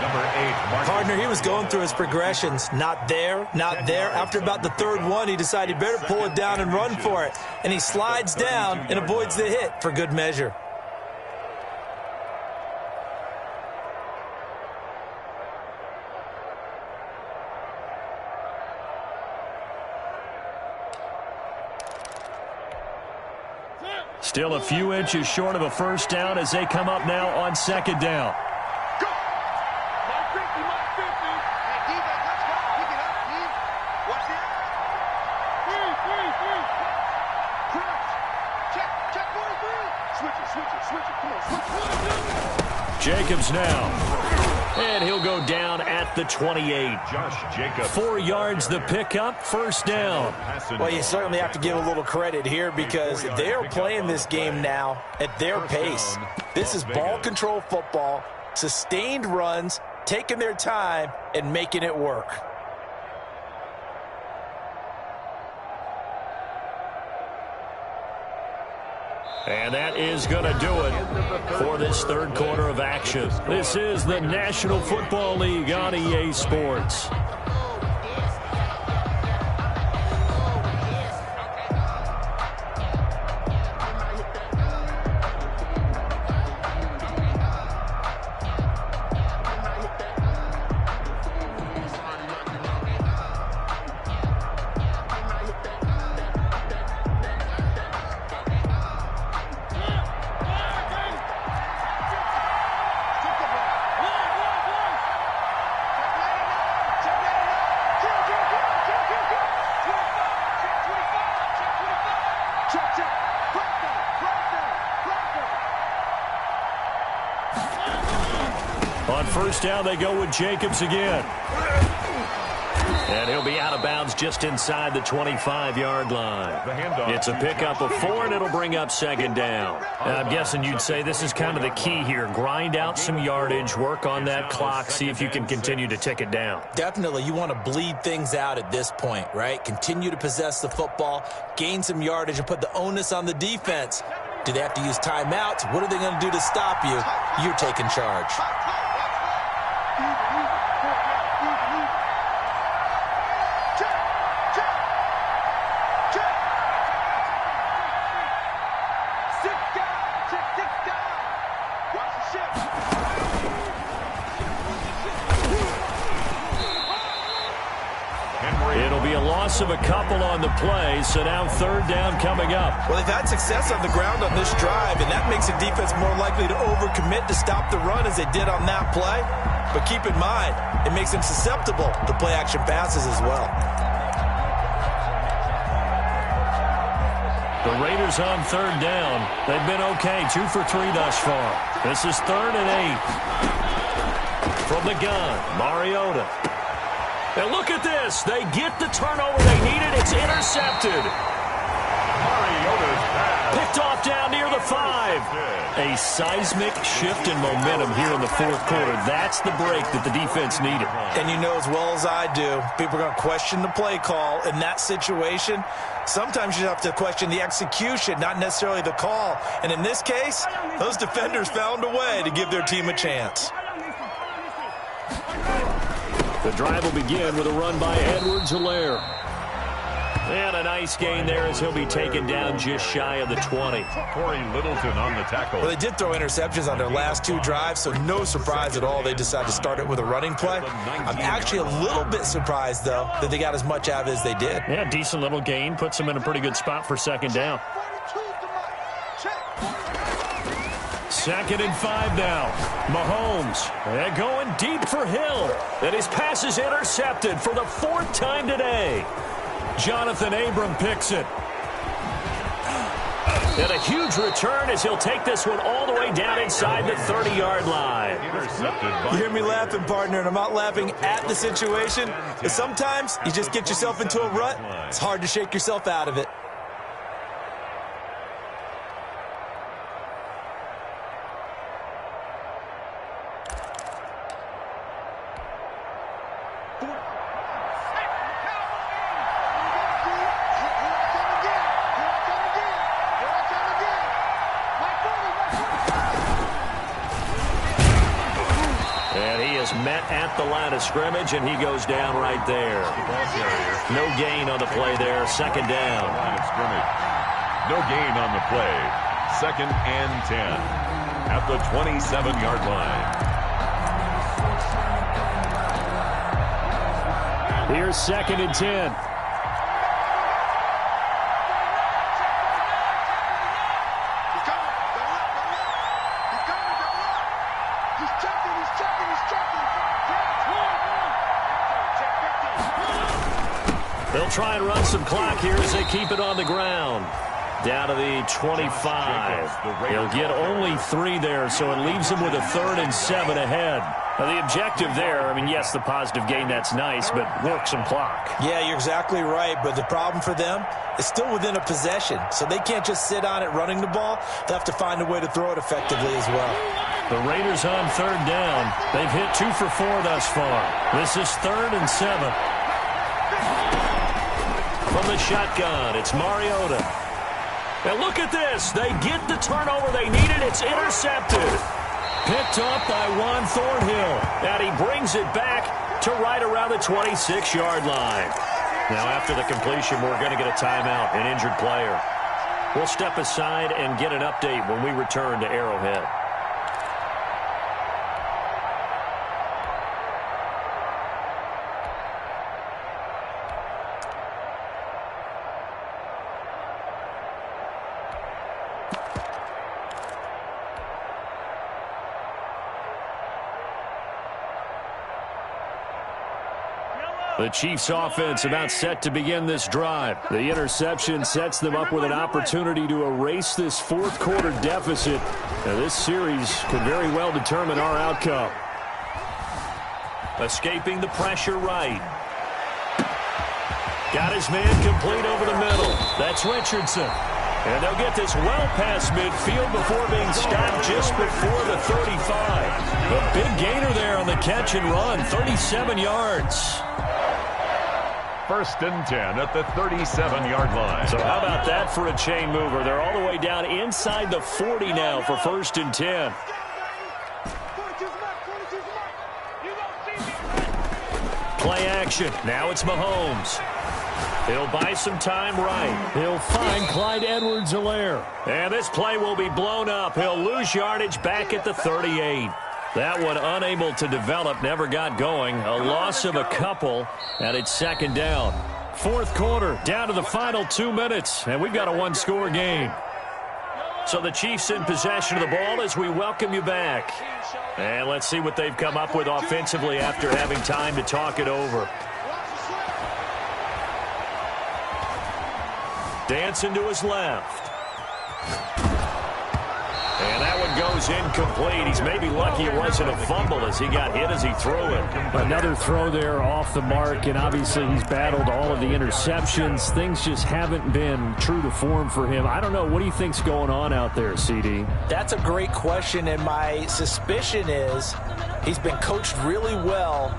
[SPEAKER 3] Number 8,
[SPEAKER 2] Partner, he was going through his progressions. Not there, not there. After about the third one, he decided he better pull it down and run for it. And he slides down and avoids the hit for good measure.
[SPEAKER 1] Still a few inches short of a first down as they come up now on second down.
[SPEAKER 4] Go! Mike 50, Mike 50. Hey, D-back, let's go. Pick it up, D. Watch the eye. Crouch. Check 43. Switch it. Come on, switch it.
[SPEAKER 1] Jacobs now. And he'll go down at the 28.
[SPEAKER 3] Josh Jacobs.
[SPEAKER 1] 4 yards the pickup, first down.
[SPEAKER 2] Well, you certainly have to give a little credit here because they're playing this game now at their pace. This is ball control football, sustained runs, taking their time, and making it work.
[SPEAKER 1] And that is going to do it for this third quarter of action. This is the National Football League on EA Sports. On first down, they go with Jacobs again. And he'll be out of bounds just inside the 25-yard line. It's a pickup of 4, and it'll bring up second down. And I'm guessing you'd say this is kind of the key here. Grind out some yardage, work on that clock, see if you can continue to tick it down.
[SPEAKER 2] Definitely, you want to bleed things out at this point, right? Continue to possess the football, gain some yardage, and put the onus on the defense. Do they have to use timeouts? What are they going to do to stop you? You're taking charge.
[SPEAKER 1] loss of a couple on the play, so now third down coming up.
[SPEAKER 2] Well, they've had success on the ground on this drive, and that makes the defense more likely to overcommit to stop the run as they did on that play. But keep in mind, it makes them susceptible to play-action passes as well.
[SPEAKER 1] The Raiders on third down. They've been okay, 2 for 3 thus far. This is 3rd and 8. From the gun, Mariota. And look at this. They get the turnover they needed. It's intercepted.
[SPEAKER 3] Mariota's pass.
[SPEAKER 1] Picked off down near the 5. A seismic shift in momentum here in the fourth quarter. That's the break that the defense needed.
[SPEAKER 2] And you know as well as I do, people are going to question the play call in that situation. Sometimes you have to question the execution, not necessarily the call. And in this case, those defenders found a way to give their team a chance.
[SPEAKER 1] The drive will begin with a run by Edwards-Helaire. And a nice gain there as he'll be taken down just shy of the 20.
[SPEAKER 3] Corey Littleton on the tackle.
[SPEAKER 2] Well, they did throw interceptions on their last 2 drives, so no surprise at all they decided to start it with a running play. I'm actually a little bit surprised, though, that they got as much out of it as they did.
[SPEAKER 1] Yeah, decent little gain. Puts them in a pretty good spot for second down. 2nd and 5 now. Mahomes. They're going deep for Hill. And his pass is intercepted for the 4th time today. Jonathan Abram picks it. And a huge return as he'll take this one all the way down inside the 30-yard line.
[SPEAKER 2] You hear me laughing, partner, and I'm not laughing at the situation. But sometimes you just get yourself into a rut. It's hard to shake yourself out of it.
[SPEAKER 1] Met at the line of scrimmage, and he goes down right there. No gain on the play there. 2nd down.
[SPEAKER 3] No gain on the play. 2nd and 10 at the 27-yard line.
[SPEAKER 1] Here's 2nd and 10. They'll try and run some clock here as they keep it on the ground. Down to the 25. He'll get only 3 there, so it leaves him with a 3rd and 7 ahead. Now, the objective there, I mean, yes, the positive gain, that's nice, but work some clock.
[SPEAKER 2] Yeah, you're exactly right, but the problem for them is still within a possession, so they can't just sit on it running the ball. They'll have to find a way to throw it effectively as well.
[SPEAKER 1] The Raiders on 3rd down. They've hit 2 for 4 thus far. This is 3rd and 7. From the shotgun, it's Mariota. And look at this. They get the turnover they needed. It's intercepted. Picked up by Juan Thornhill. And he brings it back to right around the 26-yard line. Now, after the completion, we're going to get a timeout, an injured player. We'll step aside and get an update when we return to Arrowhead. The Chiefs offense about set to begin this drive. The interception sets them up with an opportunity to erase this fourth quarter deficit. Now, this series could very well determine our outcome. Escaping the pressure right. Got his man complete over the middle. That's Richardson. And they'll get this well past midfield before being stopped just before the 35. A big gainer there on the catch and run, 37 yards.
[SPEAKER 3] 1st and 10 at the 37-yard line.
[SPEAKER 1] So how about that for a chain mover? They're all the way down inside the 40 now for 1st and 10. Play action. Now it's Mahomes. He'll buy some time right. He'll find Clyde Edwards-Helaire. And this play will be blown up. He'll lose yardage back at the 38. That one unable to develop, never got going. A loss of a couple, and it's 2nd down. Fourth quarter, down to the final 2 minutes, and we've got a one-score game. So the Chiefs in possession of the ball as we welcome you back. And let's see what they've come up with offensively after having time to talk it over. Dancing to his left. And that one goes incomplete. He's maybe lucky it wasn't a fumble as he got hit as he threw it.
[SPEAKER 5] Another throw there off the mark, and obviously he's battled all of the interceptions. Things just haven't been true to form for him. I don't know. What do you think's going on out there, CD?
[SPEAKER 2] That's a great question, and my suspicion is he's been coached really well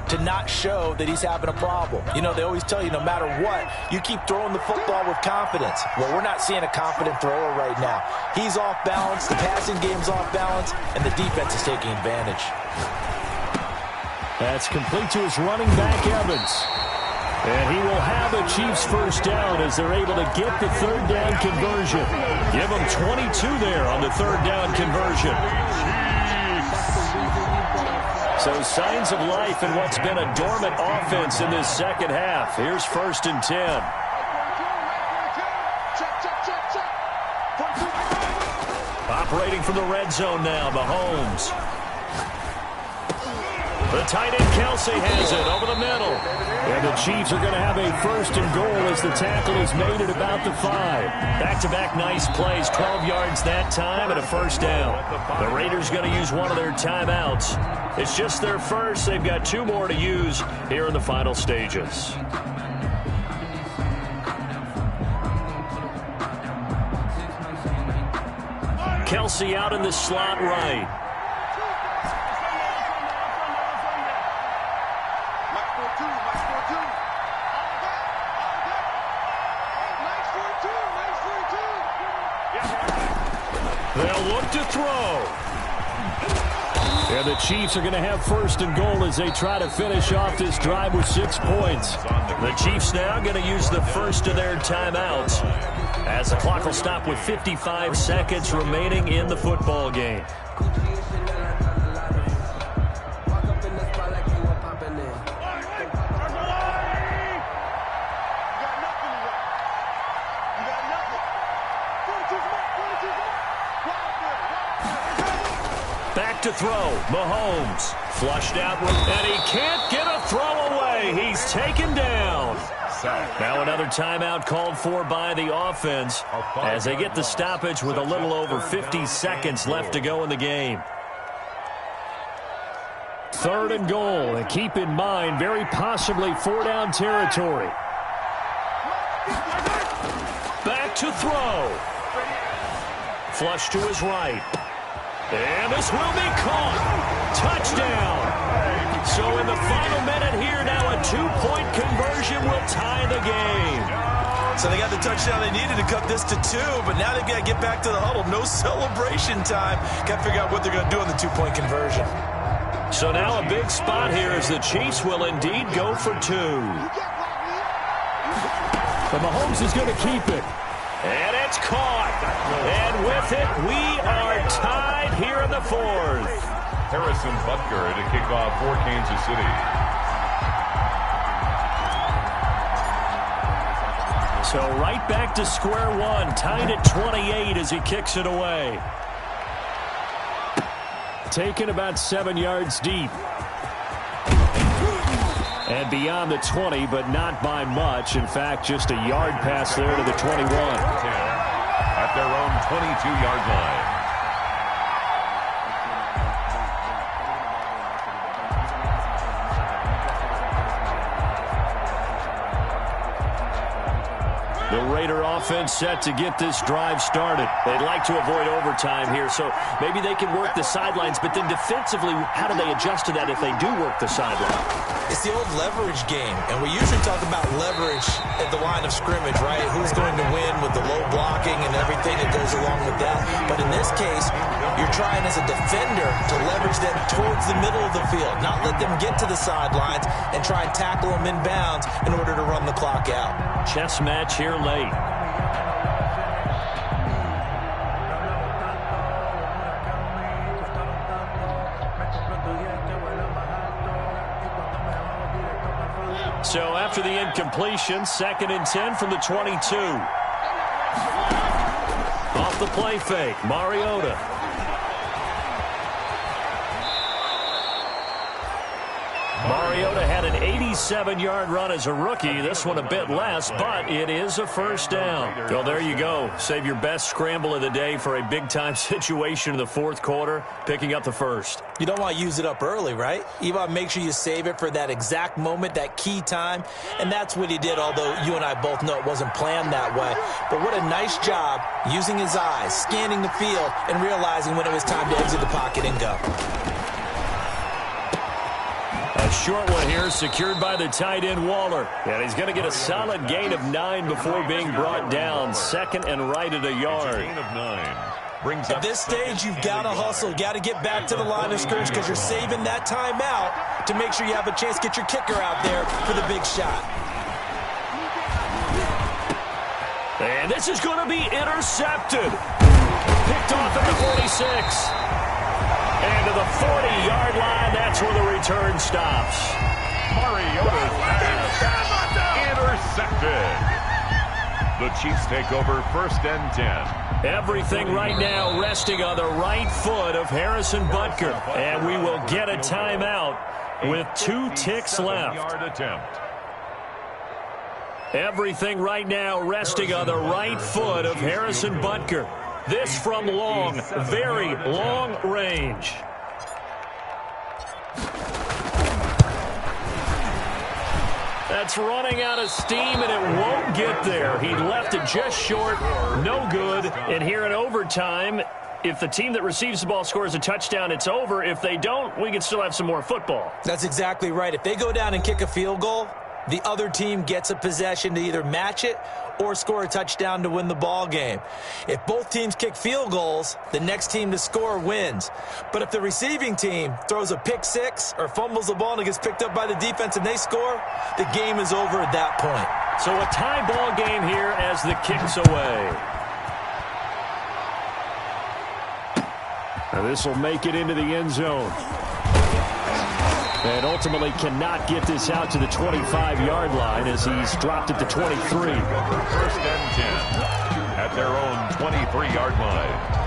[SPEAKER 2] to not show that he's having a problem. You know, they always tell you no matter what, you keep throwing the football with confidence. Well, we're not seeing a confident thrower right now. He's off balance, the passing game's off balance, and the defense is taking advantage.
[SPEAKER 5] That's complete to his running back, Evans. And he will have a Chiefs first down as they're able to get the third down conversion.
[SPEAKER 1] Give him 22 there on the third down conversion. So signs of life in what's been a dormant offense in this second half. Here's 1st and 10. Operating from the red zone now, Mahomes. The tight end Kelsey has it over the middle.
[SPEAKER 5] And the Chiefs are going to have a 1st and goal as the tackle is made at about the 5.
[SPEAKER 1] Back-to-back nice plays, 12 yards that time and a first down. The Raiders going to use one of their timeouts. It's just their first. They've got 2 more to use here in the final stages. Kelsey out in the slot right. They'll look to throw.
[SPEAKER 5] And the Chiefs are going to have 1st and goal as they try to finish off this drive with 6 points.
[SPEAKER 1] The Chiefs now going to use the first of their timeouts as the clock will stop with 55 seconds remaining in the football game. Back to throw. Mahomes flushed out, and he can't get a throw away. He's taken down. Now another timeout called for by the offense as they get the stoppage with a little over 50 seconds left to go in the game.
[SPEAKER 5] 3rd and goal, and keep in mind, very possibly 4-down territory.
[SPEAKER 1] Back to throw. Flush to his right. And this will be caught. Touchdown. So in the final minute here now, a 2-point conversion will tie the game.
[SPEAKER 2] So they got the touchdown they needed to cut this to 2, but now they've got to get back to the huddle. No celebration time. Got to figure out what they're going to do on the 2-point conversion.
[SPEAKER 1] So now a big spot here as the Chiefs will indeed go for 2.
[SPEAKER 5] But Mahomes is going to keep it.
[SPEAKER 1] And it's caught. And with it, we are tied here in the 4th.
[SPEAKER 3] Harrison Butker to kick off for Kansas City.
[SPEAKER 1] So right back to square one, tied at 28 as he kicks it away.
[SPEAKER 5] Taken about 7 yards deep. And beyond the 20, but not by much. In fact, just a yard pass there to the 21.
[SPEAKER 3] At their own 22-yard line.
[SPEAKER 1] The Raider offense set to get this drive started. They'd like to avoid overtime here, so maybe they can work the sidelines, but then defensively, how do they adjust to that if they do work the sideline?
[SPEAKER 2] It's the old leverage game, and we usually talk about leverage at the line of scrimmage, right? Who's going to win with the low blocking and everything that goes along with that. But in this case, you're trying as a defender to leverage them towards the middle of the field, not let them get to the sidelines and try and tackle them inbounds in order to run the clock out.
[SPEAKER 1] Chess match here late. So after the incompletion, 2nd and 10 from the 22. Off the play fake, Mariota. Mariota had an 87-yard run as a rookie. This one a bit less, but it is a first down. Well, there you go. Save your best scramble of the day for a big-time situation in the fourth quarter, picking up the first.
[SPEAKER 2] You don't want to use it up early, right? You want to make sure you save it for that exact moment, that key time, and that's what he did, although you and I both know it wasn't planned that way. But what a nice job using his eyes, scanning the field, and realizing when it was time to exit the pocket and go.
[SPEAKER 1] A short one here, secured by the tight end Waller. And he's going to get a solid gain of 9 before being brought down. 2nd and right at a yard.
[SPEAKER 3] Gain of 9.
[SPEAKER 2] At this stage, you've got to hustle. You've got to get back to the line of scrimmage because you're saving that timeout to make sure you have a chance to get your kicker out there for the big shot.
[SPEAKER 1] And this is going to be intercepted. Picked off at the 46. And to the 40-yard line, that's where the return stops.
[SPEAKER 3] Mariota's pass intercepted. The Chiefs take over 1st and 10.
[SPEAKER 1] Everything right now resting on the right foot of Harrison Butker. And we will get a timeout with 2 ticks left. Everything right now resting on the right foot of Harrison Butker. This from long, very long range. That's running out of steam, and it won't get there. He left it just short, no good. And here in overtime, if the team that receives the ball scores a touchdown, it's over. If they don't, we can still have some more football.
[SPEAKER 2] That's exactly right. If they go down and kick a field goal, the other team gets a possession to either match it or score a touchdown to win the ball game. If both teams kick field goals, the next team to score wins. But if the receiving team throws a pick six or fumbles the ball and it gets picked up by the defense and they score, the game is over at that point.
[SPEAKER 1] So a tie ball game here as the kick's away. Now this will make it into the end zone. And ultimately cannot get this out to the 25-yard line as he's dropped it to 23.
[SPEAKER 3] 1st and 10 at their own 23-yard line.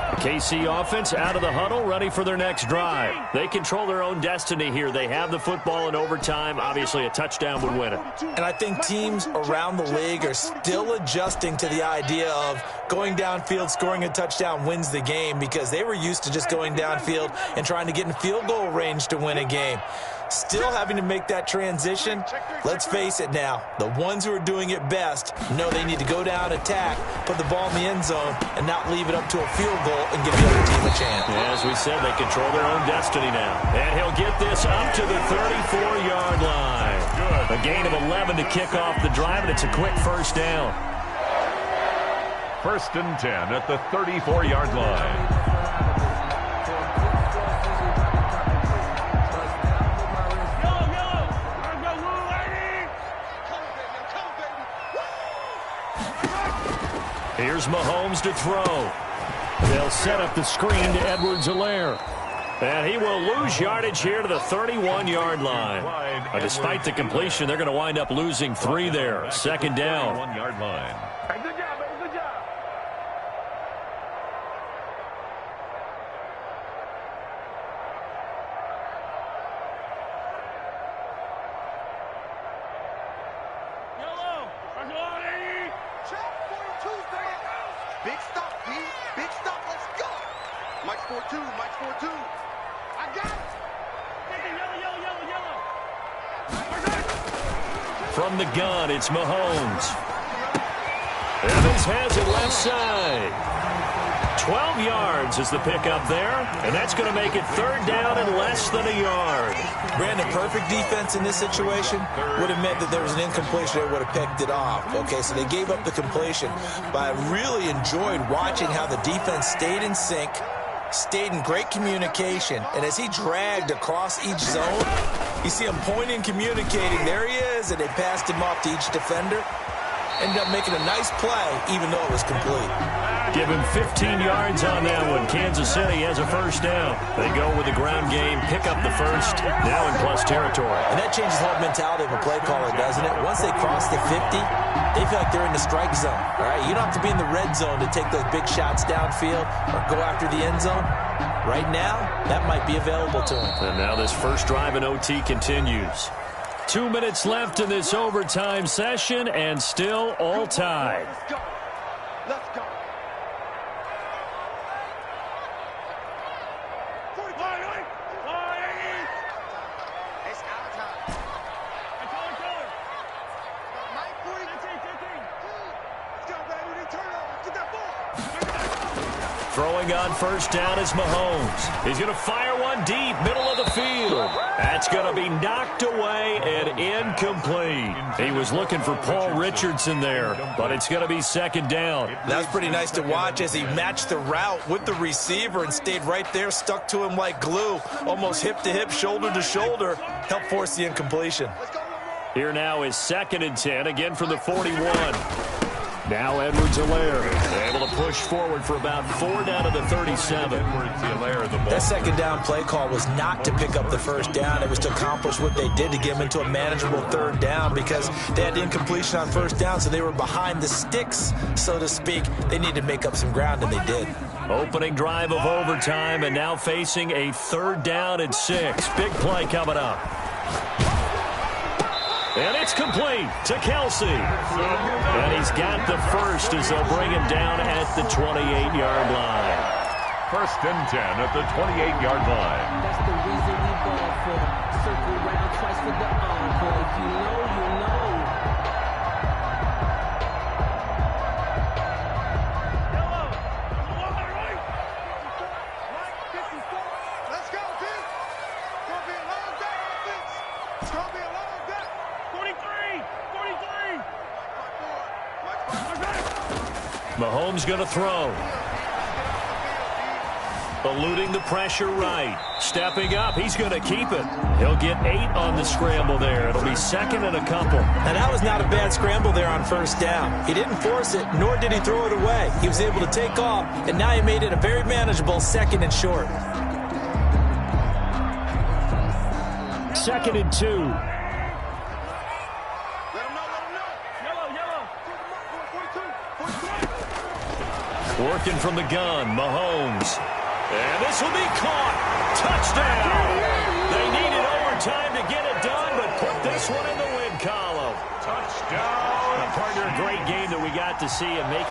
[SPEAKER 1] The KC offense out of the huddle, ready for their next drive. They control their own destiny here. They have the football in overtime. Obviously, a touchdown would win it.
[SPEAKER 2] And I think teams around the league are still adjusting to the idea of going downfield, scoring a touchdown wins the game because they were used to just going downfield and trying to get in field goal range to win a game. Still having to make that transition. Let's face it now, the ones who are doing it best know they need to go down, attack, put the ball in the end zone, and not leave it up to a field goal and give the other team a chance.
[SPEAKER 1] Yeah, as we said, they control their own destiny now. And he'll get this up to the 34-yard line. A gain of 11 to kick off the drive, and it's a quick first down.
[SPEAKER 3] 1st and 10 at the 34-yard line.
[SPEAKER 1] Here's Mahomes to throw. They'll set up the screen to Edwards-Helaire. And he will lose yardage here to the 31-yard line. Despite the completion, they're going to wind up losing 3 there. 2nd down.
[SPEAKER 3] 1-yard line.
[SPEAKER 4] Good job, baby. Good job. Big stop, B. Big stop. Let's go. Mike's 4-2. Mike's 4-2. I got it. Yellow.
[SPEAKER 1] From the gun, it's Mahomes. Evans has it left side. 12 yards is the pickup there, and that's going to make it 3rd down and less than a yard.
[SPEAKER 2] Brandon, perfect defense in this situation would have meant that there was an incompletion. They would have picked it off. Okay, so they gave up the completion. But I really enjoyed watching how the defense stayed in sync, stayed in great communication, and as he dragged across each zone, you see him pointing, communicating. There he is, and they passed him off to each defender. ended up making a nice play, even though it was complete.
[SPEAKER 1] Give him 15 yards on that one. Kansas City has a first down. They go with the ground game, pick up the first, now in plus territory.
[SPEAKER 2] And that changes the whole mentality of a play caller, doesn't it? Once they cross the 50, they feel like they're in the strike zone. All right, you don't have to be in the red zone to take those big shots downfield or go after the end zone. Right now, that might be available to him.
[SPEAKER 1] And now this first drive in OT continues. 2 minutes left in this overtime session, and still all tied.
[SPEAKER 4] Let's go. Let's go. 45. It's out of time. Mike 40. Let's go, baby. Turnover. Get that ball.
[SPEAKER 1] Throwing on first down is Mahomes. He's going to fire one deep, middle of the field. That's going to be knocked away and incomplete. He was looking for Paul Richardson there, but it's going to be second down.
[SPEAKER 2] That's pretty nice to watch as he matched the route with the receiver and stayed right there, stuck to him like glue, almost hip to hip, shoulder to shoulder, helped force the incompletion.
[SPEAKER 1] Here now is 2nd and 10, again from the 41. Now Edwards-Helaire able to push forward for about 4 down to the 37.
[SPEAKER 2] That second down play call was not to pick up the first down. It was to accomplish what they did to get them into a manageable 3rd down because they had the incompletion on first down, so they were behind the sticks, so to speak. They needed to make up some ground, and they did.
[SPEAKER 1] Opening drive of overtime, and now facing a 3rd down and 6. Big play coming up. And it's complete to Kelsey. And he's got the first as they'll bring him down at the 28-yard line.
[SPEAKER 3] 1st and 10 at the 28-yard line.
[SPEAKER 6] That's the reason we ball for. Circle round twice for the encore. If you know, you know.
[SPEAKER 4] Let's go, P. It's going to be a long day, offense. It's going to be a long day. 43.
[SPEAKER 1] Mahomes going to throw. Eluding the pressure right. Stepping up. He's going to keep it. He'll get 8 on the scramble there. It'll be 2nd and a couple.
[SPEAKER 2] And that was not a bad scramble there on first down. He didn't force it, nor did he throw it away. He was able to take off, and now he made it a very manageable 2nd and short.
[SPEAKER 5] 2nd and 2.
[SPEAKER 1] Working from the gun, Mahomes. And this will be caught. Touchdown. They needed overtime to get it done, but put this one in the win column.
[SPEAKER 3] Touchdown.
[SPEAKER 1] Partner, a great game that we got to see and make